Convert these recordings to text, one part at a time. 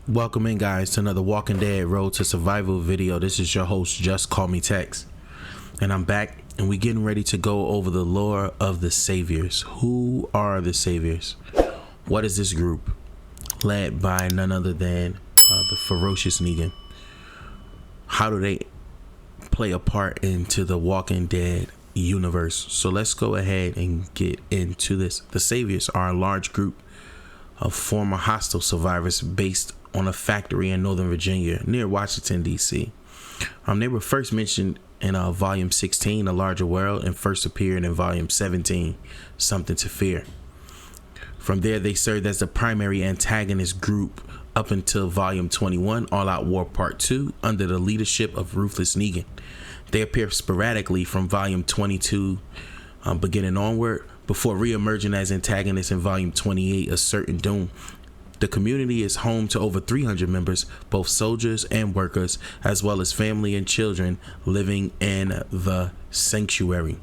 Welcome in, guys, to another Walking Dead Road to Survival video. This is your host, JustCMTexx, and I'm back, and we're getting ready to go over the lore of the Saviors. Who are the Saviors? What is this group? Led by none other than the ferocious Negan. How do they play a part into the Walking Dead universe? So let's go ahead and get into this. The Saviors are a large group of former hostile survivors based on a factory in Northern Virginia near Washington, D.C. They were first mentioned in Volume 16, A Larger World, and first appeared in Volume 17, Something to Fear. From there, they served as the primary antagonist group up until Volume 21, All Out War Part 2, under the leadership of Ruthless Negan. They appear sporadically from Volume 22 beginning onward, before re-emerging as antagonists in Volume 28, A Certain Doom. The community is home to over 300 members, both soldiers and workers, as well as family and children living in the sanctuary.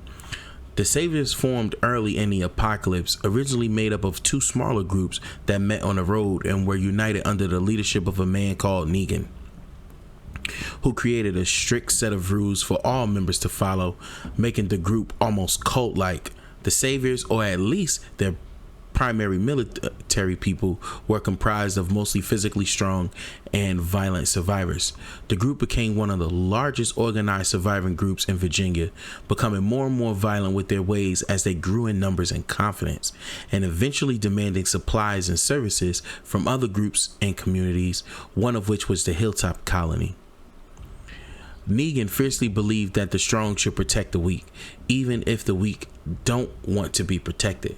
The Saviors formed early in the apocalypse, originally made up of two smaller groups that met on the road and were united under the leadership of a man called Negan, who created a strict set of rules for all members to follow, making the group almost cult-like. The Saviors, or at least their primary military people, were comprised of mostly physically strong and violent survivors. The group became one of the largest organized surviving groups in Virginia, becoming more and more violent with their ways as they grew in numbers and confidence, and eventually demanding supplies and services from other groups and communities, one of which was the Hilltop Colony. Negan fiercely believed that the strong should protect the weak, even if the weak don't want to be protected.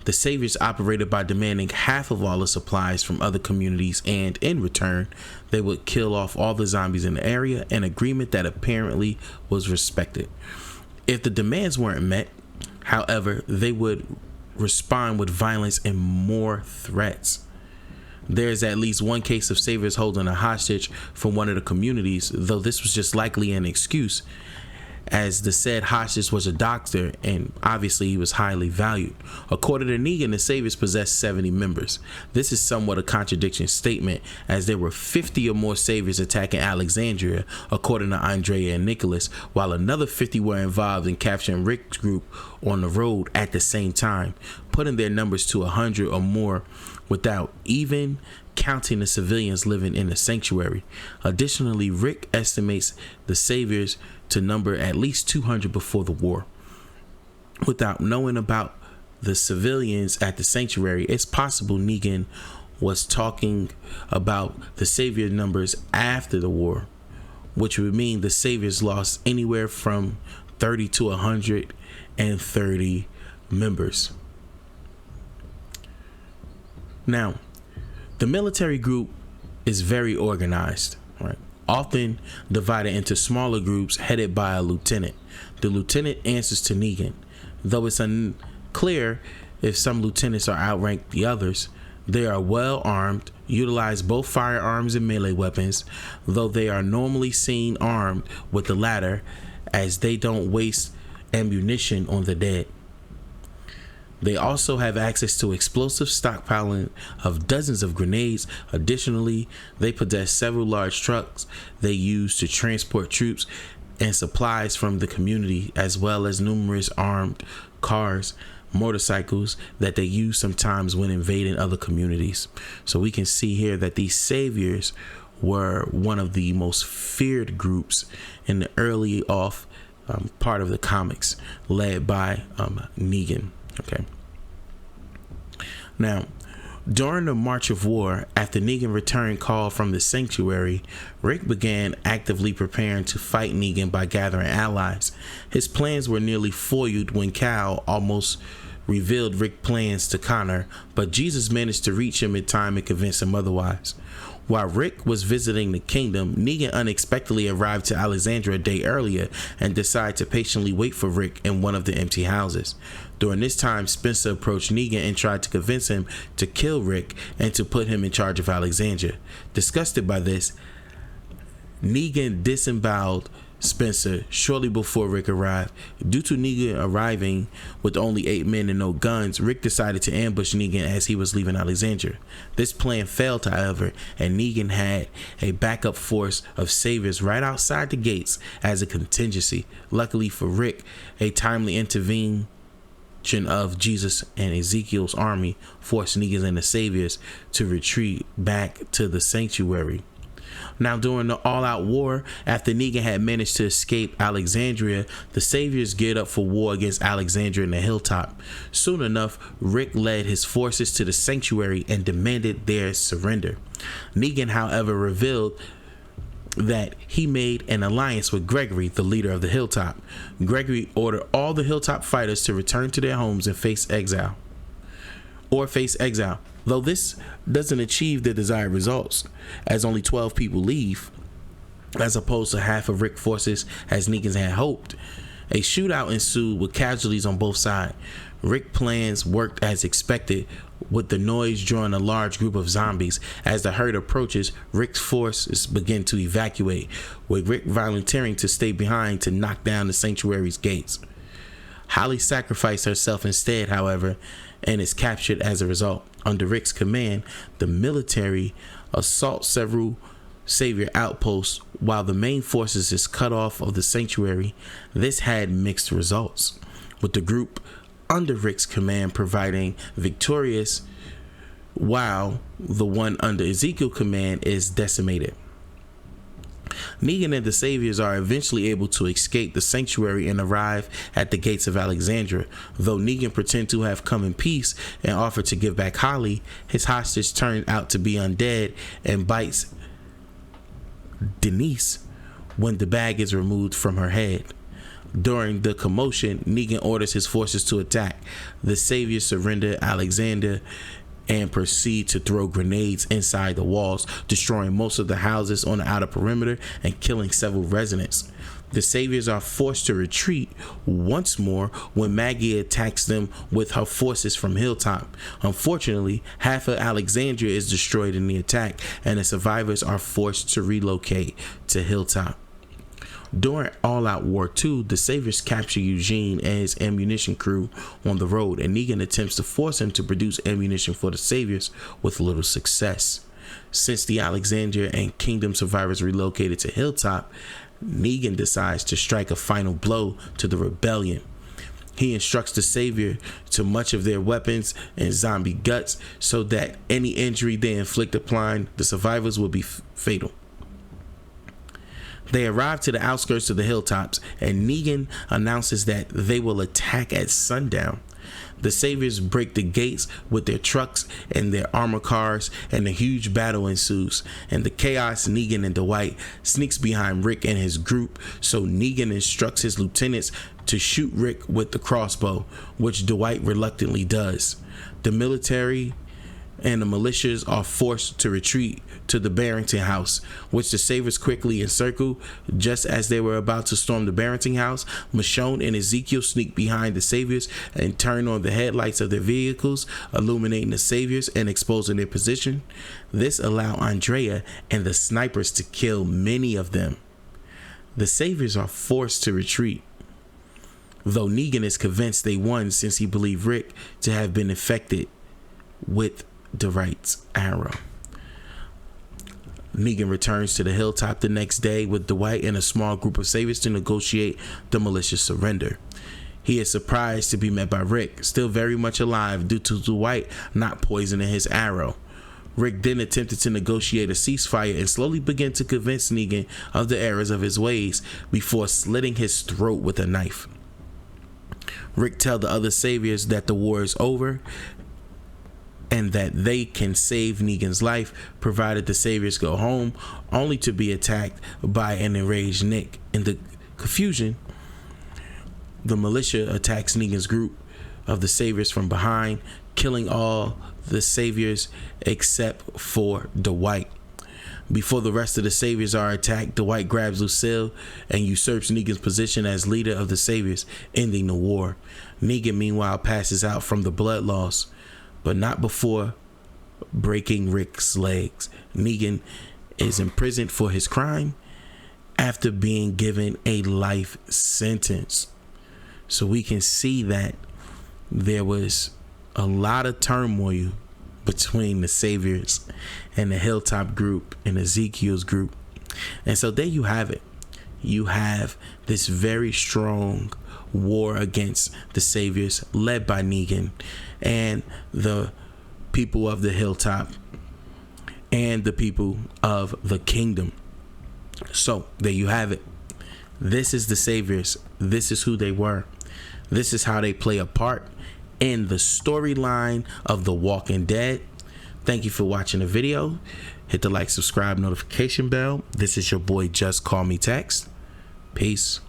The Saviors operated by demanding half of all the supplies from other communities, and in return, they would kill off all the zombies in the area, an agreement that apparently was respected. If the demands weren't met, however, they would respond with violence and more threats. There's at least one case of Saviors holding a hostage from one of the communities, though this was just likely an excuse, as the said hostage was a doctor and obviously he was highly valued. According to Negan, the Saviors possessed 70 members. This is somewhat a contradiction statement, as there were 50 or more Saviors attacking Alexandria, according to Andrea and Nicholas, while another 50 were involved in capturing Rick's group on the road at the same time, putting their numbers to 100 or more without even counting the civilians living in the sanctuary. Additionally, Rick estimates the Saviors to number at least 200 before the war. Without knowing about the civilians at the sanctuary, it's possible Negan was talking about the Savior numbers after the war, which would mean the Saviors lost anywhere from 30 to 130 members. Now, the military group is very organized, right? Often divided into smaller groups headed by a lieutenant. The lieutenant answers to Negan. Though it's unclear if some lieutenants are outranked the others, they are well armed, utilize both firearms and melee weapons, though they are normally seen armed with the latter, as they don't waste ammunition on the dead. They also have access to explosive stockpiling of dozens of grenades. Additionally, they possess several large trucks they use to transport troops and supplies from the community, as well as numerous armed cars, motorcycles that they use sometimes when invading other communities. So we can see here that these Saviors were one of the most feared groups in the early off part of the comics, led by Negan. Okay. Now, during the March of War, after Negan returned call from the sanctuary, Rick began actively preparing to fight Negan by gathering allies. His plans were nearly foiled when Cal almost revealed Rick's plans to Connor, but Jesus managed to reach him in time and convince him otherwise. While Rick was visiting the kingdom, Negan unexpectedly arrived to Alexandria a day earlier and decided to patiently wait for Rick in one of the empty houses. During this time, Spencer approached Negan and tried to convince him to kill Rick and to put him in charge of Alexandria. Disgusted by this, Negan disemboweled Spencer shortly before Rick arrived. Due to Negan arriving with only 8 men and no guns, Rick decided to ambush Negan as he was leaving Alexandria. This plan failed, however, and Negan had a backup force of saviors right outside the gates as a contingency. Luckily for Rick, a timely intervention of Jesus and Ezekiel's army forced Negan and the saviors to retreat back to the sanctuary. Now, during the all-out war, after Negan had managed to escape Alexandria, the saviors geared up for war against Alexandria and the hilltop. Soon enough, Rick led his forces to the sanctuary and demanded their surrender. Negan, however, revealed that he made an alliance with Gregory, the leader of the hilltop. Gregory ordered all the hilltop fighters to return to their homes and face exile. Though this doesn't achieve the desired results, as only 12 people leave, as opposed to half of Rick's forces as Negan had hoped. A shootout ensued with casualties on both sides. Rick's plans worked as expected, with the noise drawing a large group of zombies. As the herd approaches, Rick's forces begin to evacuate, with Rick volunteering to stay behind to knock down the sanctuary's gates. Holly sacrificed herself instead, however, and is captured as a result. Under Rick's command, the military assault several savior outposts while the main forces is cut off of the sanctuary. This had mixed results, with the group under Rick's command providing victorious, while the one under Ezekiel's command is decimated. Negan and the saviors are eventually able to escape the sanctuary and arrive at the gates of Alexandria. Though Negan pretended to have come in peace and offered to give back Holly, his hostage turned out to be undead and bites Denise when the bag is removed from her head. During the commotion, Negan orders his forces to attack. The saviors surrender Alexander and proceed to throw grenades inside the walls, destroying most of the houses on the outer perimeter and killing several residents. The saviors are forced to retreat once more when Maggie attacks them with her forces from Hilltop. Unfortunately, half of Alexandria is destroyed in the attack, and the survivors are forced to relocate to Hilltop. During All Out War 2, the saviors capture Eugene and his ammunition crew on the road, and Negan attempts to force him to produce ammunition for the saviors with little success. Since the Alexandria and Kingdom survivors relocated to Hilltop, Negan decides to strike a final blow to the rebellion. He instructs the savior to much of their weapons and zombie guts so that any injury they inflict upon the survivors will be fatal. They arrive to the outskirts of the hilltops, and Negan announces that they will attack at sundown. The saviors break the gates with their trucks and their armor cars, and a huge battle ensues. In the chaos, Negan and Dwight sneaks behind Rick and his group, so Negan instructs his lieutenants to shoot Rick with the crossbow, which Dwight reluctantly does. The military and the militias are forced to retreat to the Barrington house, which the saviors quickly encircle. Just as they were about to storm the Barrington house, Michonne and Ezekiel sneak behind the saviors and turn on the headlights of their vehicles, illuminating the saviors and exposing their position. This allowed Andrea and the snipers to kill many of them. The saviors are forced to retreat, though Negan is convinced they won since he believed Rick to have been infected with Dwight's arrow. Negan returns to the hilltop the next day with Dwight and a small group of saviors to negotiate the malicious surrender. He is surprised to be met by Rick, still very much alive due to Dwight not poisoning his arrow. Rick then attempted to negotiate a ceasefire and slowly began to convince Negan of the errors of his ways before slitting his throat with a knife. Rick tells the other saviors that the war is over and that they can save Negan's life provided the saviors go home, only to be attacked by an enraged Nick. In the confusion, the militia attacks Negan's group of the saviors from behind, killing all the saviors except for Dwight. Before the rest of the saviors are attacked, Dwight grabs Lucille and usurps Negan's position as leader of the saviors, ending the war. Negan meanwhile passes out from the blood loss, but not before breaking Rick's legs. Negan is imprisoned for his crime after being given a life sentence. So we can see that there was a lot of turmoil between the Saviors and the Hilltop group and Ezekiel's group. And so there you have it. You have this very strong war against the Saviors led by Negan and the people of the Hilltop and the people of the kingdom. So there you have it. This is the Saviors. This is who they were. This is how they play a part in the storyline of The Walking Dead. Thank you for watching the video. Hit the like, subscribe, notification bell. This is your boy JustCMTexx. Peace.